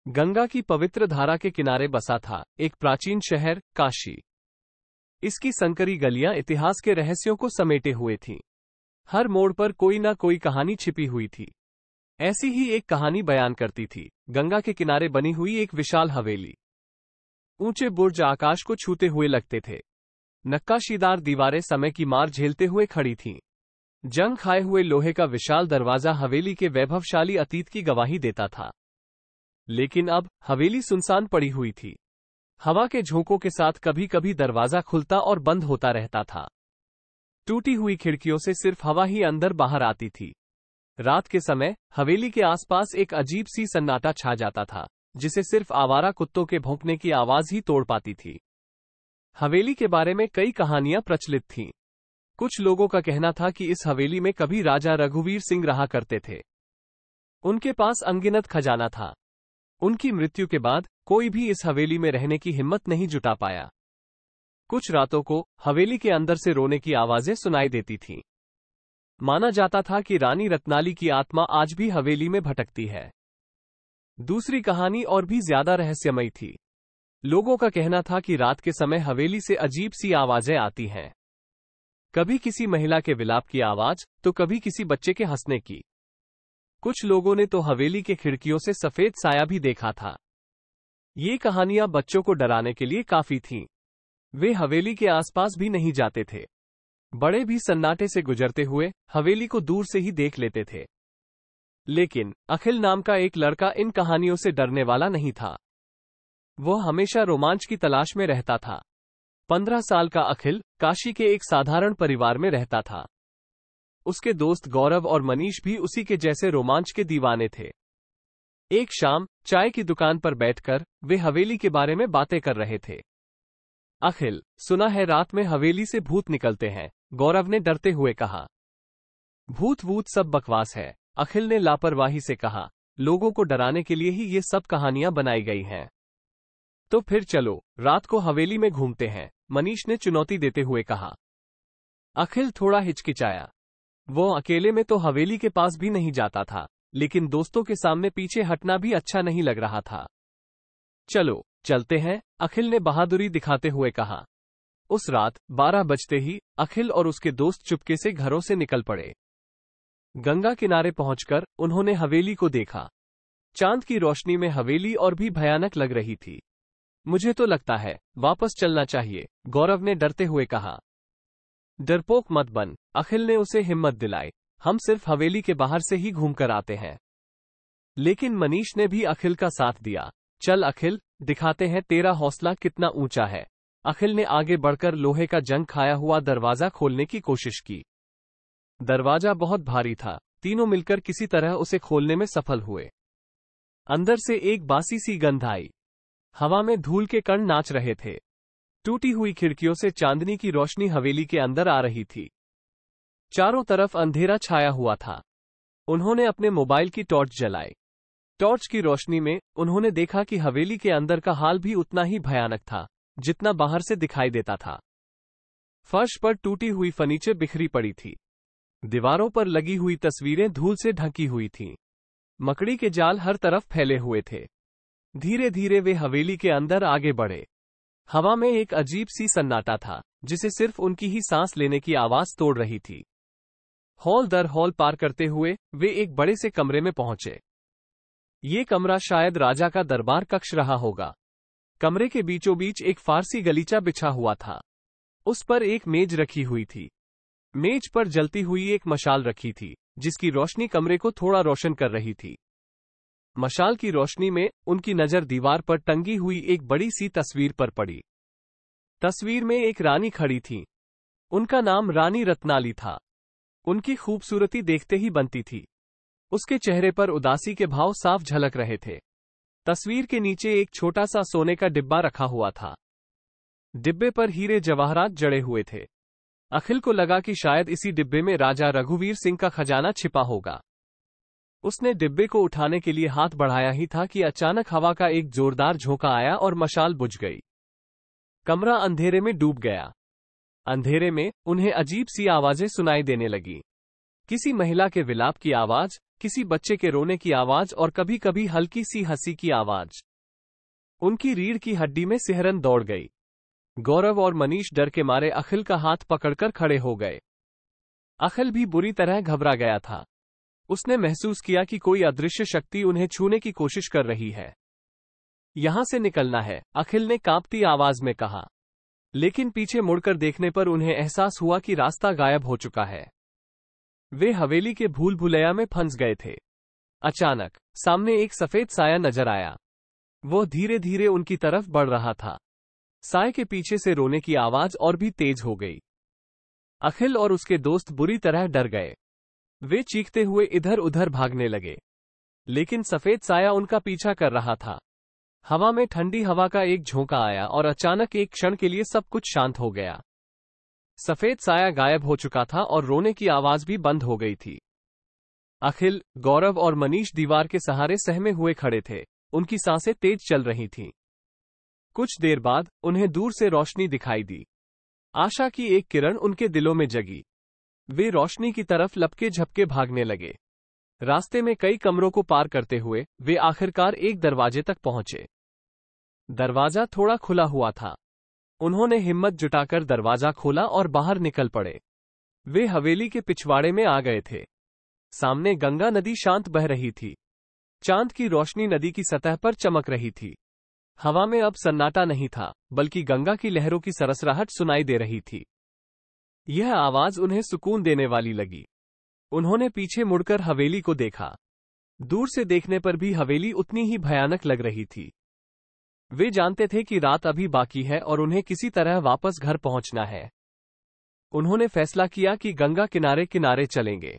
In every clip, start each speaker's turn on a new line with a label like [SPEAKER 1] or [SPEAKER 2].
[SPEAKER 1] गंगा की पवित्र धारा के किनारे बसा था एक प्राचीन शहर काशी। इसकी संकरी गलियां इतिहास के रहस्यों को समेटे हुए थीं। हर मोड़ पर कोई ना कोई कहानी छिपी हुई थी। ऐसी ही एक कहानी बयान करती थी गंगा के किनारे बनी हुई एक विशाल हवेली। ऊंचे बुर्ज आकाश को छूते हुए लगते थे। नक्काशीदार दीवारें समय की मार झेलते हुए खड़ी थीं। जंग खाए हुए लोहे का विशाल दरवाजा हवेली के वैभवशाली अतीत की गवाही देता था। लेकिन अब हवेली सुनसान पड़ी हुई थी। हवा के झोंकों के साथ कभी कभी दरवाजा खुलता और बंद होता रहता था। टूटी हुई खिड़कियों से सिर्फ हवा ही अंदर बाहर आती थी। रात के समय हवेली के आसपास एक अजीब सी सन्नाटा छा जाता था, जिसे सिर्फ आवारा कुत्तों के भौंकने की आवाज ही तोड़ पाती थी। हवेली के बारे में कई कहानियां प्रचलित थीं। कुछ लोगों का कहना था कि इस हवेली में कभी राजा रघुवीर सिंह रहा करते थे। उनके पास अनगिनत खजाना था। उनकी मृत्यु के बाद कोई भी इस हवेली में रहने की हिम्मत नहीं जुटा पाया। कुछ रातों को हवेली के अंदर से रोने की आवाजें सुनाई देती थीं। माना जाता था कि रानी रत्नाली की आत्मा आज भी हवेली में भटकती है। दूसरी कहानी और भी ज्यादा रहस्यमयी थी। लोगों का कहना था कि रात के समय हवेली से अजीब सी आवाजें आती हैं। कभी किसी महिला के विलाप की आवाज, तो कभी किसी बच्चे के हंसने की। कुछ लोगों ने तो हवेली के खिड़कियों से सफेद साया भी देखा था। ये कहानियां बच्चों को डराने के लिए काफी थीं। वे हवेली के आसपास भी नहीं जाते थे। बड़े भी सन्नाटे से गुजरते हुए हवेली को दूर से ही देख लेते थे। लेकिन अखिल नाम का एक लड़का इन कहानियों से डरने वाला नहीं था। वह हमेशा रोमांच की तलाश में रहता था। 15 साल का अखिल काशी के एक साधारण परिवार में रहता था। उसके दोस्त गौरव और मनीष भी उसी के जैसे रोमांच के दीवाने थे। एक शाम चाय की दुकान पर बैठकर वे हवेली के बारे में बातें कर रहे थे। अखिल, सुना है रात में हवेली से भूत निकलते हैं, गौरव ने डरते हुए कहा। भूत वूत सब बकवास है, अखिल ने लापरवाही से कहा। लोगों को डराने के लिए ही ये सब कहानियां बनाई गई हैं। तो फिर चलो रात को हवेली में घूमते हैं, मनीष ने चुनौती देते हुए कहा। अखिल थोड़ा हिचकिचाया। वो अकेले में तो हवेली के पास भी नहीं जाता था, लेकिन दोस्तों के सामने पीछे हटना भी अच्छा नहीं लग रहा था। चलो चलते हैं, अखिल ने बहादुरी दिखाते हुए कहा। उस रात 12 बजते ही अखिल और उसके दोस्त चुपके से घरों से निकल पड़े। गंगा किनारे पहुंचकर उन्होंने हवेली को देखा। चांद की रोशनी में हवेली और भी भयानक लग रही थी। मुझे तो लगता है वापस चलना चाहिए, गौरव ने डरते हुए कहा। डरपोक मत बन, अखिल ने उसे हिम्मत दिलाई। हम सिर्फ हवेली के बाहर से ही घूमकर आते हैं। लेकिन मनीष ने भी अखिल का साथ दिया। चल अखिल, दिखाते हैं तेरा हौसला कितना ऊंचा है। अखिल ने आगे बढ़कर लोहे का जंग खाया हुआ दरवाजा खोलने की कोशिश की। दरवाजा बहुत भारी था। तीनों मिलकर किसी तरह उसे खोलने में सफल हुए। अंदर से एक बासी सी गंध आई। हवा में धूल के कण नाच रहे थे। टूटी हुई खिड़कियों से चांदनी की रोशनी हवेली के अंदर आ रही थी। चारों तरफ अंधेरा छाया हुआ था। उन्होंने अपने मोबाइल की टॉर्च जलाई। टॉर्च की रोशनी में उन्होंने देखा कि हवेली के अंदर का हाल भी उतना ही भयानक था जितना बाहर से दिखाई देता था। फर्श पर टूटी हुई फर्नीचर बिखरी पड़ी थी। दीवारों पर लगी हुई तस्वीरें धूल से ढकी हुई थीं। मकड़ी के जाल हर तरफ फैले हुए थे। धीरे धीरे वे हवेली के अंदर आगे बढ़े। हवा में एक अजीब सी सन्नाटा था, जिसे सिर्फ उनकी ही सांस लेने की आवाज तोड़ रही थी। हॉल दर हॉल पार करते हुए वे एक बड़े से कमरे में पहुंचे। ये कमरा शायद राजा का दरबार कक्ष रहा होगा। कमरे के बीचों बीच एक फारसी गलीचा बिछा हुआ था। उस पर एक मेज रखी हुई थी। मेज पर जलती हुई एक मशाल रखी थी, जिसकी रोशनी कमरे को थोड़ा रोशन कर रही थी। मशाल की रोशनी में उनकी नजर दीवार पर टंगी हुई एक बड़ी सी तस्वीर पर पड़ी। तस्वीर में एक रानी खड़ी थी। उनका नाम रानी रत्नाली था। उनकी खूबसूरती देखते ही बनती थी। उसके चेहरे पर उदासी के भाव साफ झलक रहे थे। तस्वीर के नीचे एक छोटा सा सोने का डिब्बा रखा हुआ था। डिब्बे पर हीरे जवाहरात जड़े हुए थे। अखिल को लगा कि शायद इसी डिब्बे में राजा रघुवीर सिंह का खजाना छिपा होगा। उसने डिब्बे को उठाने के लिए हाथ बढ़ाया ही था कि अचानक हवा का एक जोरदार झोंका आया और मशाल बुझ गई। कमरा अंधेरे में डूब गया। अंधेरे में उन्हें अजीब सी आवाजें सुनाई देने लगी। किसी महिला के विलाप की आवाज, किसी बच्चे के रोने की आवाज और कभी कभी हल्की सी हंसी की आवाज। उनकी रीढ़ की हड्डी में सिहरन दौड़ गई। गौरव और मनीष डर के मारे अखिल का हाथ पकड़कर खड़े हो गए। अखिल भी बुरी तरह घबरा गया था। उसने महसूस किया कि कोई अदृश्य शक्ति उन्हें छूने की कोशिश कर रही है। यहां से निकलना है, अखिल ने कांपती आवाज में कहा। लेकिन पीछे मुड़कर देखने पर उन्हें एहसास हुआ कि रास्ता गायब हो चुका है। वे हवेली के भूल भुलैया में फंस गए थे। अचानक सामने एक सफेद साया नजर आया। वो धीरे धीरे उनकी तरफ बढ़ रहा था। साए के पीछे से रोने की आवाज और भी तेज हो गई। अखिल और उसके दोस्त बुरी तरह डर गए। वे चीखते हुए इधर उधर भागने लगे, लेकिन सफेद साया उनका पीछा कर रहा था। हवा में ठंडी हवा का एक झोंका आया और अचानक एक क्षण के लिए सब कुछ शांत हो गया। सफेद साया गायब हो चुका था और रोने की आवाज भी बंद हो गई थी। अखिल, गौरव और मनीष दीवार के सहारे सहमे हुए खड़े थे। उनकी सांसें तेज चल रही थीं। कुछ देर बाद उन्हें दूर से रोशनी दिखाई दी। आशा की एक किरण उनके दिलों में जगी। वे रोशनी की तरफ लपके झपके भागने लगे। रास्ते में कई कमरों को पार करते हुए वे आखिरकार एक दरवाजे तक पहुंचे। दरवाजा थोड़ा खुला हुआ था। उन्होंने हिम्मत जुटाकर दरवाजा खोला और बाहर निकल पड़े। वे हवेली के पिछवाड़े में आ गए थे। सामने गंगा नदी शांत बह रही थी। चांद की रोशनी नदी की सतह पर चमक रही थी। हवा में अब सन्नाटा नहीं था, बल्कि गंगा की लहरों की सरसराहट सुनाई दे रही थी। यह आवाज उन्हें सुकून देने वाली लगी। उन्होंने पीछे मुड़कर हवेली को देखा। दूर से देखने पर भी हवेली उतनी ही भयानक लग रही थी। वे जानते थे कि रात अभी बाकी है और उन्हें किसी तरह वापस घर पहुंचना है। उन्होंने फैसला किया कि गंगा किनारे किनारे चलेंगे।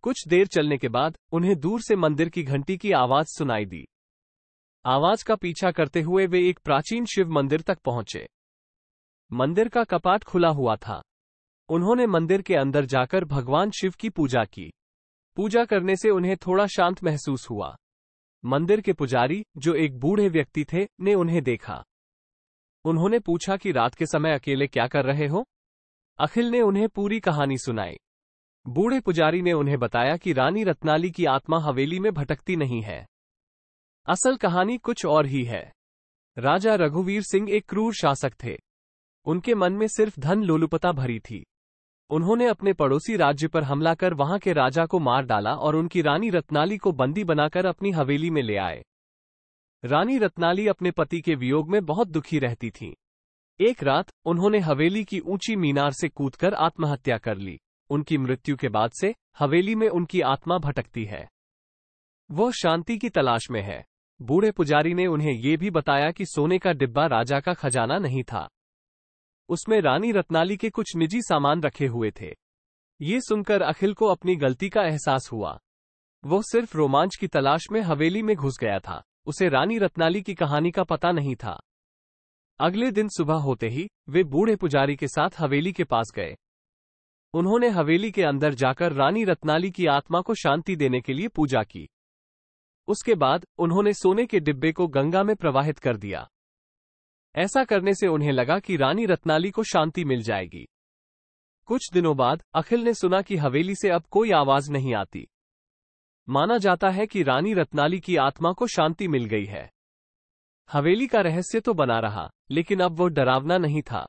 [SPEAKER 1] कुछ देर चलने के बाद उन्हें दूर से मंदिर की घंटी की आवाज सुनाई दी। आवाज का पीछा करते हुए वे एक प्राचीन शिव मंदिर तक पहुंचे। मंदिर का कपाट खुला हुआ था। उन्होंने मंदिर के अंदर जाकर भगवान शिव की पूजा की। पूजा करने से उन्हें थोड़ा शांत महसूस हुआ। मंदिर के पुजारी, जो एक बूढ़े व्यक्ति थे, ने उन्हें देखा। उन्होंने पूछा कि रात के समय अकेले क्या कर रहे हो? अखिल ने उन्हें पूरी कहानी सुनाई। बूढ़े पुजारी ने उन्हें बताया कि रानी रत्नाली की आत्मा हवेली में भटकती नहीं है। असल कहानी कुछ और ही है। राजा रघुवीर सिंह एक क्रूर शासक थे। उनके मन में सिर्फ धन लोलुपता भरी थी। उन्होंने अपने पड़ोसी राज्य पर हमला कर वहां के राजा को मार डाला और उनकी रानी रत्नाली को बंदी बनाकर अपनी हवेली में ले आए। रानी रत्नाली अपने पति के वियोग में बहुत दुखी रहती थीं। एक रात उन्होंने हवेली की ऊंची मीनार से कूदकर आत्महत्या कर ली। उनकी मृत्यु के बाद से हवेली में उनकी आत्मा भटकती है। वह शांति की तलाश में है। बूढ़े पुजारी ने उन्हें यह भी बताया कि सोने का डिब्बा राजा का खजाना नहीं था। उसमें रानी रत्नाली के कुछ निजी सामान रखे हुए थे। ये सुनकर अखिल को अपनी गलती का एहसास हुआ। वो सिर्फ रोमांच की तलाश में हवेली में घुस गया था। उसे रानी रत्नाली की कहानी का पता नहीं था। अगले दिन सुबह होते ही वे बूढ़े पुजारी के साथ हवेली के पास गए। उन्होंने हवेली के अंदर जाकर रानी रत्नाली की आत्मा को शांति देने के लिए पूजा की। उसके बाद उन्होंने सोने के डिब्बे को गंगा में प्रवाहित कर दिया। ऐसा करने से उन्हें लगा कि रानी रत्नाली को शांति मिल जाएगी। कुछ दिनों बाद अखिल ने सुना कि हवेली से अब कोई आवाज नहीं आती। माना जाता है कि रानी रत्नाली की आत्मा को शांति मिल गई है। हवेली का रहस्य तो बना रहा, लेकिन अब वो डरावना नहीं था।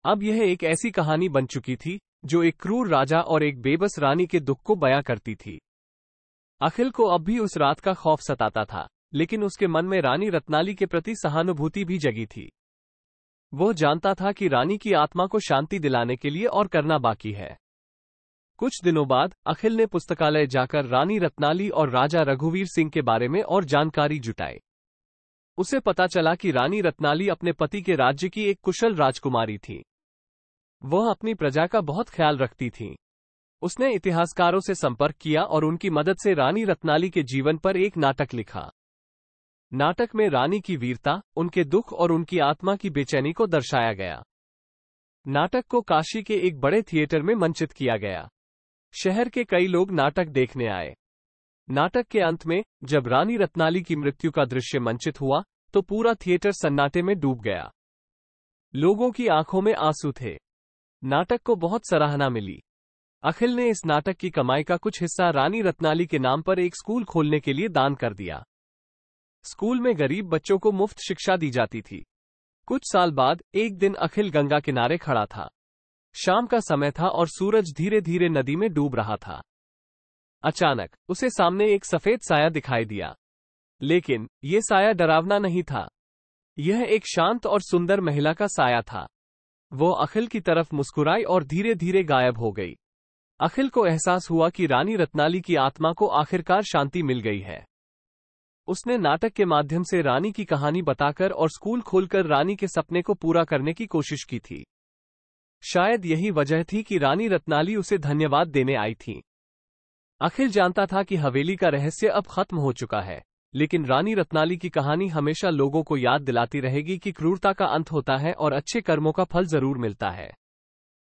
[SPEAKER 1] अब यह एक ऐसी कहानी बन चुकी थी जो एक क्रूर राजा और एक बेबस रानी के दुख को बयां करती थी। अखिल को अब भी उस रात का खौफ सताता था, लेकिन उसके मन में रानी रत्नाली के प्रति सहानुभूति भी जगी थी। वह जानता था कि रानी की आत्मा को शांति दिलाने के लिए और करना बाकी है। कुछ दिनों बाद अखिल ने पुस्तकालय जाकर रानी रत्नाली और राजा रघुवीर सिंह के बारे में और जानकारी जुटाई। उसे पता चला कि रानी रत्नाली अपने पति के राज्य की एक कुशल राजकुमारी थी। वह अपनी प्रजा का बहुत ख्याल रखती थी। उसने इतिहासकारों से संपर्क किया और उनकी मदद से रानी रत्नाली के जीवन पर एक नाटक लिखा। नाटक में रानी की वीरता, उनके दुख और उनकी आत्मा की बेचैनी को दर्शाया गया। नाटक को काशी के एक बड़े थिएटर में मंचित किया गया। शहर के कई लोग नाटक देखने आए। नाटक के अंत में जब रानी रत्नाली की मृत्यु का दृश्य मंचित हुआ तो पूरा थिएटर सन्नाटे में डूब गया। लोगों की आंखों में आंसू थे। नाटक को बहुत सराहना मिली। अखिल ने इस नाटक की कमाई का कुछ हिस्सा रानी रत्नाली के नाम पर एक स्कूल खोलने के लिए दान कर दिया। स्कूल में गरीब बच्चों को मुफ्त शिक्षा दी जाती थी। कुछ साल बाद एक दिन अखिल गंगा किनारे खड़ा था। शाम का समय था और सूरज धीरे धीरे नदी में डूब रहा था। अचानक उसे सामने एक सफेद साया दिखाई दिया, लेकिन यह साया डरावना नहीं था। यह एक शांत और सुंदर महिला का साया था। वो अखिल की तरफ मुस्कुराई और धीरे धीरे गायब हो गई। अखिल को एहसास हुआ कि रानी रत्नाली की आत्मा को आखिरकार शांति मिल गई है। उसने नाटक के माध्यम से रानी की कहानी बताकर और स्कूल खोलकर रानी के सपने को पूरा करने की कोशिश की थी। शायद यही वजह थी कि रानी रत्नाली उसे धन्यवाद देने आई थी। अखिल जानता था कि हवेली का रहस्य अब खत्म हो चुका है, लेकिन रानी रत्नाली की कहानी हमेशा लोगों को याद दिलाती रहेगी कि क्रूरता का अंत होता है और अच्छे कर्मों का फल जरूर मिलता है।